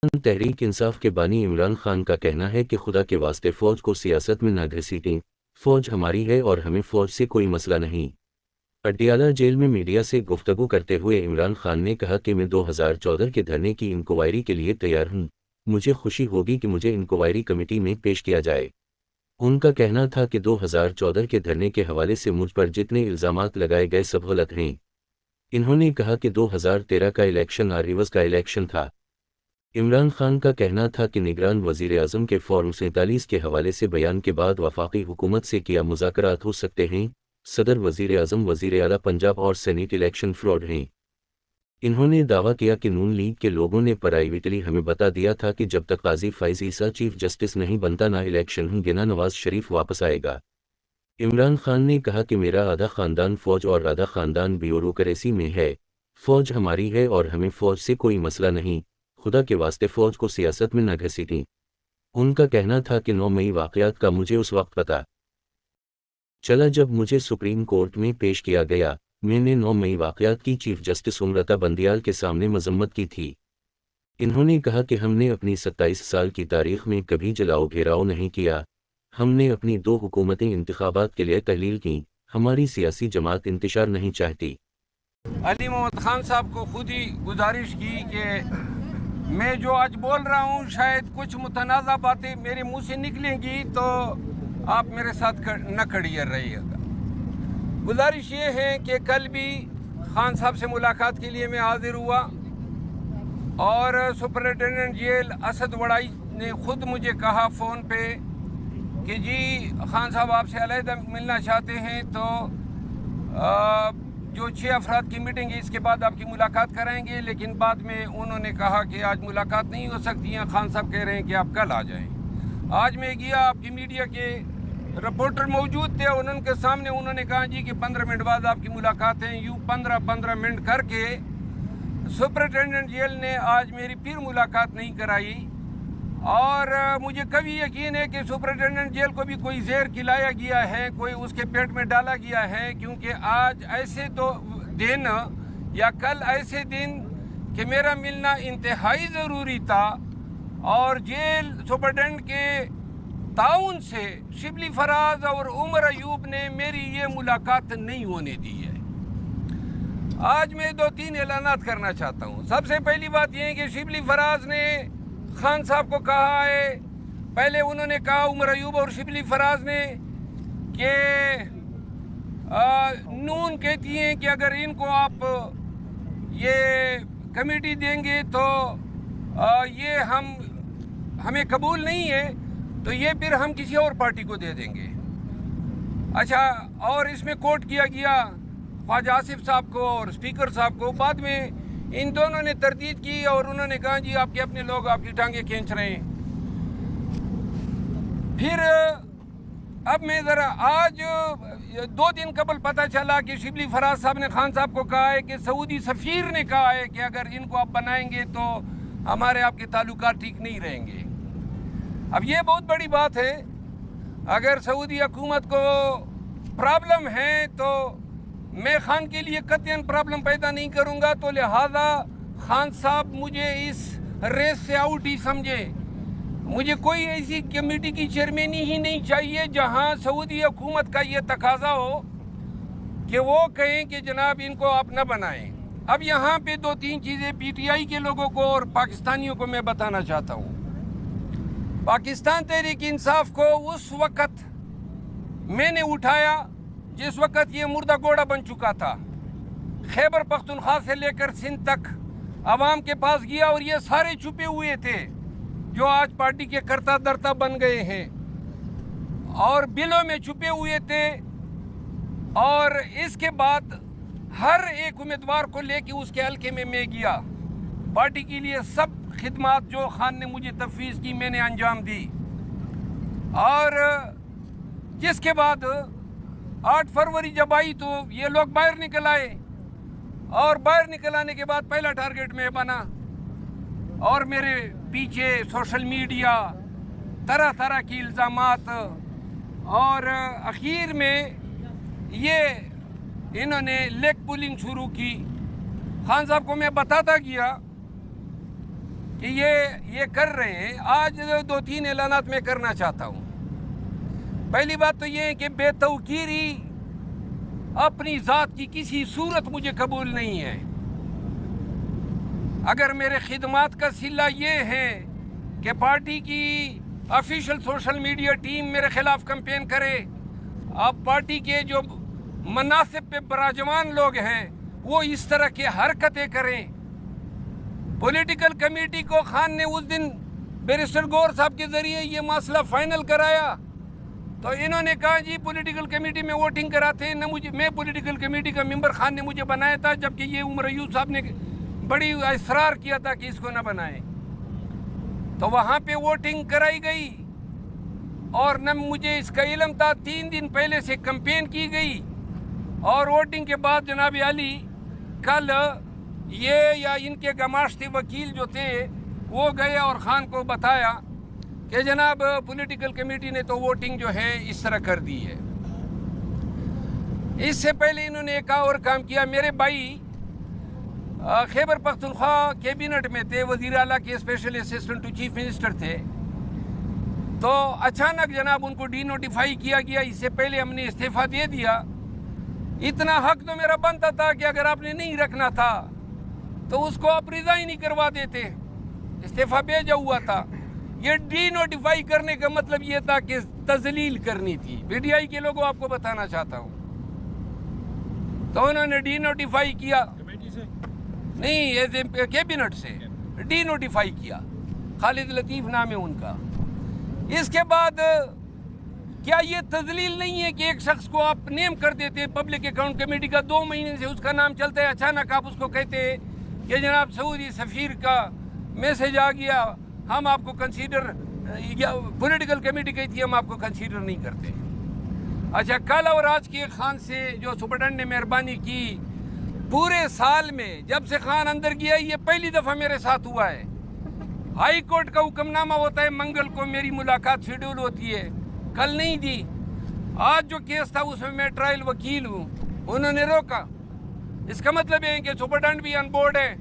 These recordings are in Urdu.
تحریک انصاف کے بانی عمران خان کا کہنا ہے کہ خدا کے واسطے فوج کو سیاست میں نہ گھسیٹیں، فوج ہماری ہے اور ہمیں فوج سے کوئی مسئلہ نہیں۔ پٹیالہ جیل میں میڈیا سے گفتگو کرتے ہوئے عمران خان نے کہا کہ میں 2014 کے دھرنے کی انکوائری کے لیے تیار ہوں، مجھے خوشی ہوگی کہ مجھے انکوائری کمیٹی میں پیش کیا جائے۔ ان کا کہنا تھا کہ 2014 کے دھرنے کے حوالے سے مجھ پر جتنے الزامات لگائے گئے سب غلط ہیں۔ انہوں نے کہا کہ 2013 کا الیکشن آریوز کا الیکشن تھا۔ عمران خان کا کہنا تھا کہ نگران وزیر اعظم کے فارم 47 کے حوالے سے بیان کے بعد وفاقی حکومت سے کیا مذاکرات ہو سکتے ہیں، صدر وزیر اعظم وزیر اعلیٰ پنجاب اور سینیٹ الیکشن فراڈ ہیں۔ انہوں نے دعویٰ کیا کہ نون لیگ کے لوگوں نے پرائیویٹلی ہمیں بتا دیا تھا کہ جب تک قاضی فائز عیسیٰ چیف جسٹس نہیں بنتا نہ الیکشن ہوں گے نہ نواز شریف واپس آئے گا۔ عمران خان نے کہا کہ میرا آدھا خاندان فوج اور آدھا خاندان بیوروکریسی میں ہے، فوج ہماری ہے اور ہمیں فوج سے کوئی مسئلہ نہیں، خدا کے واسطے فوج کو سیاست میں نہ گھسیٹیں۔ ان کا کہنا تھا کہ 9 مئی واقعات کا مجھے اس وقت پتہ چلا جب مجھے سپریم کورٹ میں پیش کیا گیا۔ میں نے 9 مئی واقعات کی چیف جسٹس امرتا بندیال کے سامنے مذمت کی تھی۔ انہوں نے کہا کہ ہم نے اپنی 27 سال کی تاریخ میں کبھی جلاؤ گھیراؤ نہیں کیا، ہم نے اپنی 2 حکومتیں انتخابات کے لیے تحلیل کیں، ہماری سیاسی جماعت انتشار نہیں چاہتی۔ علی محمد خان صاحب کو خود ہی گزارش کی کہ میں جو آج بول رہا ہوں شاید کچھ متنازع باتیں میرے منہ سے نکلیں گی تو آپ میرے ساتھ نہ کھڑی رہیے گا۔ گزارش یہ ہے کہ کل بھی خان صاحب سے ملاقات کے لیے میں حاضر ہوا اور سپرنٹینڈنٹ جیل اسد وڑائی نے خود مجھے کہا فون پہ کہ جی خان صاحب آپ سے علیحدہ ملنا چاہتے ہیں تو جو 6 افراد کی میٹنگ ہے اس کے بعد آپ کی ملاقات کرائیں گے، لیکن بعد میں انہوں نے کہا کہ آج ملاقات نہیں ہو سکتی ہیں، خان صاحب کہہ رہے ہیں کہ آپ کل آ جائیں۔ آج میں گیا، آپ کی میڈیا کے رپورٹر موجود تھے، ان کے سامنے انہوں نے کہا جی کہ 15 منٹ بعد آپ کی ملاقات ہیں۔ یوں 15 منٹ کر کے سپرنٹینڈنٹ جیل نے آج میری پھر ملاقات نہیں کرائی، اور مجھے کبھی یقین ہے کہ سپرنٹینڈنٹ جیل کو بھی کوئی زہر کھلایا گیا ہے، کوئی اس کے پیٹ میں ڈالا گیا ہے، کیونکہ آج ایسے تو دن یا کل ایسے دن کہ میرا ملنا انتہائی ضروری تھا، اور جیل سپرنٹینڈنٹ کے تعاون سے شبلی فراز اور عمر ایوب نے میری یہ ملاقات نہیں ہونے دی ہے۔ آج میں 2-3 اعلانات کرنا چاہتا ہوں۔ سب سے پہلی بات یہ ہے کہ شبلی فراز نے خان صاحب کو کہا ہے، پہلے انہوں نے کہا عمر ایوب اور شبلی فراز نے کہ نون کہتی ہیں کہ اگر ان کو آپ یہ کمیٹی دیں گے تو یہ ہمیں قبول نہیں ہے، تو یہ پھر ہم کسی اور پارٹی کو دے دیں گے۔ اچھا، اور اس میں کوٹ کیا گیا خواجہ آصف صاحب کو اور اسپیکر صاحب کو۔ بعد میں ان دونوں نے تردید کی اور انہوں نے کہا جی آپ کے اپنے لوگ آپ کی ٹانگیں کھینچ رہے ہیں۔ پھر اب میں ذرا آج 2 دن قبل پتہ چلا کہ شبلی فراز صاحب نے خان صاحب کو کہا ہے کہ سعودی سفیر نے کہا ہے کہ اگر ان کو آپ بنائیں گے تو ہمارے آپ کے تعلقات ٹھیک نہیں رہیں گے۔ اب یہ بہت بڑی بات ہے، اگر سعودی حکومت کو پرابلم ہے تو میں خان کے لیے قطعاً پرابلم پیدا نہیں کروں گا، تو لہٰذا خان صاحب مجھے اس ریس سے آؤٹ ہی سمجھے۔ مجھے کوئی ایسی کمیٹی کی چیئرمینی ہی نہیں چاہیے جہاں سعودی حکومت کا یہ تقاضا ہو کہ وہ کہیں کہ جناب ان کو آپ نہ بنائیں۔ اب یہاں پہ 2-3 چیزیں پی ٹی آئی کے لوگوں کو اور پاکستانیوں کو میں بتانا چاہتا ہوں۔ پاکستان تحریک انصاف کو اس وقت میں نے اٹھایا جس وقت یہ مردہ گھوڑا بن چکا تھا، خیبر پختونخوا سے لے کر سندھ تک عوام کے پاس گیا، اور یہ سارے چھپے ہوئے تھے جو آج پارٹی کے کرتا درتا بن گئے ہیں، اور بلوں میں چھپے ہوئے تھے، اور اس کے بعد ہر ایک امیدوار کو لے کے اس کے حلقے میں گیا۔ پارٹی کے لیے سب خدمات جو خان نے مجھے تفویض کی میں نے انجام دی، اور جس کے بعد 8 فروری جب آئی تو یہ لوگ باہر نکل آئے، اور باہر نکل آنے کے بعد پہلا ٹارگٹ میں بنا، اور میرے پیچھے سوشل میڈیا طرح طرح کی الزامات، اور اخیر میں یہ انہوں نے لیگ پولنگ شروع کی۔ خان صاحب کو میں بتاتا گیا کہ یہ کر رہے ہیں. آج 2-3 اعلانات میں کرنا چاہتا ہوں. پہلی بات تو یہ ہے کہ بے توقیری اپنی ذات کی کسی صورت مجھے قبول نہیں ہے. اگر میرے خدمات کا صلہ یہ ہے کہ پارٹی کی آفیشیل سوشل میڈیا ٹیم میرے خلاف کمپین کرے، اب پارٹی کے جو مناصب پہ براجمان لوگ ہیں وہ اس طرح کی حرکتیں کریں. پولیٹیکل کمیٹی کو خان نے اس دن بیرسٹر گور صاحب کے ذریعے یہ مسئلہ فائنل کرایا تو انہوں نے کہا جی پولیٹیکل کمیٹی میں ووٹنگ کراتے ہیں. میں پولیٹیکل کمیٹی کا ممبر خان نے مجھے بنایا تھا، جبکہ یہ عمر ایوب صاحب نے بڑی اصرار کیا تھا کہ اس کو نہ بنائیں. تو وہاں پہ ووٹنگ کرائی گئی اور نہ مجھے اس کا علم تھا. 3 دن پہلے سے کمپین کی گئی اور ووٹنگ کے بعد جناب علی کل یہ یا ان کے گماشتی وکیل جو تھے وہ گئے اور خان کو بتایا کہ جناب پولیٹیکل کمیٹی نے تو ووٹنگ جو ہے اس طرح کر دی ہے. اس سے پہلے انہوں نے ایک اور کام کیا. میرے بھائی خیبر پختونخوا کیبنٹ میں تھے، وزیر اعلیٰ کے special assistant to chief minister تھے، تو اچانک جناب ان کو ڈی نوٹیفائی کیا گیا. اس سے پہلے ہم نے استعفیٰ دے دیا. اتنا حق تو میرا بنتا تھا کہ اگر آپ نے نہیں رکھنا تھا تو اس کو آپ ریزائن نہیں کروا دیتے. استعفیٰ بھیجا ہوا تھا. یہ ڈی نوٹیفائی کرنے کا مطلب یہ تھا کہ تذلیل کرنی تھی. پی ٹی آئی کے لوگوں آپ کو بتانا چاہتا ہوں. تو انہوں نے ڈی نوٹیفائی کیا، نہیں کیبنٹ سے ڈی نوٹیفائی کیا. خالد لطیف نام ہے ان کا. اس کے بعد کیا یہ تذلیل نہیں ہے کہ ایک شخص کو آپ نیم کر دیتے ہیں پبلک اکاؤنٹ کمیٹی کا، 2 مہینے سے اس کا نام چلتا ہے، اچانک آپ اس کو کہتے ہیں کہ جناب سعودی سفیر کا میسج آ گیا، ہم آپ کو کنسیڈر، پولیٹیکل کمیٹی کہی تھی ہم آپ کو کنسیڈر نہیں کرتے. اچھا، کل اور آج کی خان سے جو سپرڈنٹ نے مہربانی کی، پورے سال میں جب سے خان اندر گیا یہ پہلی دفعہ میرے ساتھ ہوا ہے. ہائی کورٹ کا حکم نامہ ہوتا ہے، منگل کو میری ملاقات شیڈول ہوتی ہے، کل نہیں دی. آج جو کیس تھا اس میں ٹرائل وکیل ہوں، انہوں نے روکا. اس کا مطلب یہ ہے کہ سپرڈنٹ بھی آن بورڈ ہے.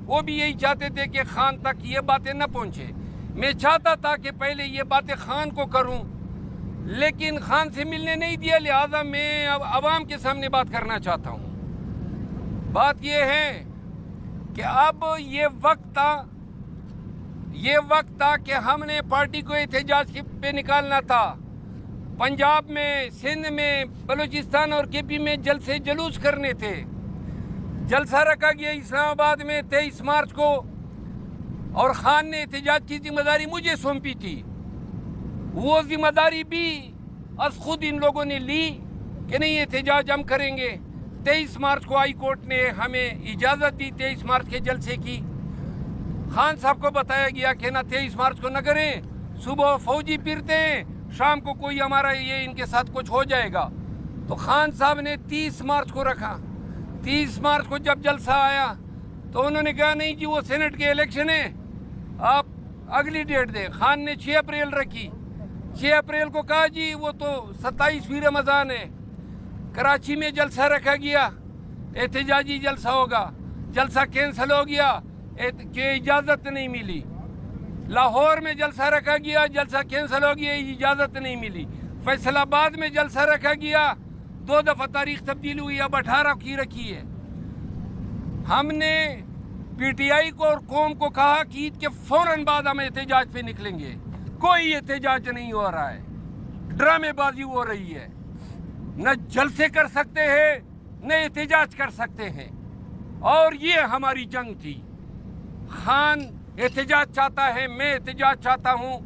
وہ بھی یہی چاہتے تھے کہ خان تک یہ باتیں نہ پہنچے. میں چاہتا تھا کہ پہلے یہ باتیں خان کو کروں، لیکن خان سے ملنے نہیں دیا، لہذا میں اب عوام کے سامنے بات کرنا چاہتا ہوں. بات یہ ہے کہ اب یہ وقت تھا کہ ہم نے پارٹی کو احتجاج پہ نکالنا تھا. پنجاب میں، سندھ میں، بلوچستان اور کے پی میں جلسے جلوس کرنے تھے. جلسہ رکھا گیا اسلام آباد میں 23 مارچ کو، اور خان نے احتجاج کی ذمہ داری مجھے سونپی تھی. وہ ذمہ داری بھی از خود ان لوگوں نے لی کہ نہیں احتجاج ہم کریں گے. 23 مارچ کو ہائی کورٹ نے ہمیں اجازت دی 23 مارچ کے جلسے کی. خان صاحب کو بتایا گیا کہ نہ 23 مارچ کو نہ کریں، صبح فوجی پھرتے ہیں، شام کو کوئی ہمارا یہ ان کے ساتھ کچھ ہو جائے گا. تو خان صاحب نے 30 مارچ کو رکھا. 30 مارچ کو جب جلسہ آیا تو انہوں نے کہا نہیں جی وہ سینٹ کے الیکشن ہیں، آپ اگلی ڈیٹ دیں. خان نے 6 اپریل رکھی. 6 اپریل کو کہا جی وہ تو 27ویں رمضان ہے. کراچی میں جلسہ رکھا گیا، احتجاجی جلسہ ہوگا، جلسہ کینسل ہو گیا کہ اجازت نہیں ملی. لاہور میں جلسہ رکھا گیا، جلسہ کینسل ہو گیا، اجازت نہیں ملی. فیصل آباد میں جلسہ رکھا گیا، 2 دفعہ تاریخ تبدیل ہوئی، اب 18 کی رکھی ہے. ہم نے پی ٹی آئی کو اور قوم کو کہا کہ عید کے فوراً بعد ہم احتجاج پہ نکلیں گے. کوئی احتجاج نہیں ہو رہا ہے، ڈرامے بازی ہو رہی ہے. نہ جلسے کر سکتے ہیں نہ احتجاج کر سکتے ہیں، اور یہ ہماری جنگ تھی. خان احتجاج چاہتا ہے، میں احتجاج چاہتا ہوں،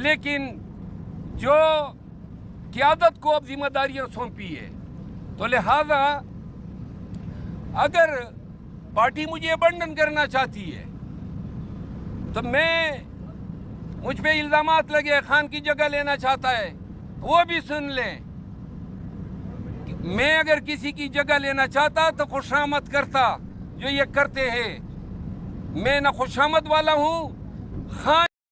لیکن جو قیادت کو اب ذمہ داریاں سونپی ہے تو لہذا اگر پارٹی مجھے ابنڈن کرنا چاہتی ہے تو مجھ پہ الزامات لگے خان کی جگہ لینا چاہتا ہے، وہ بھی سن لیں. میں اگر کسی کی جگہ لینا چاہتا تو خوشامد کرتا، جو یہ کرتے ہیں. میں نہ خوشامد والا ہوں. خان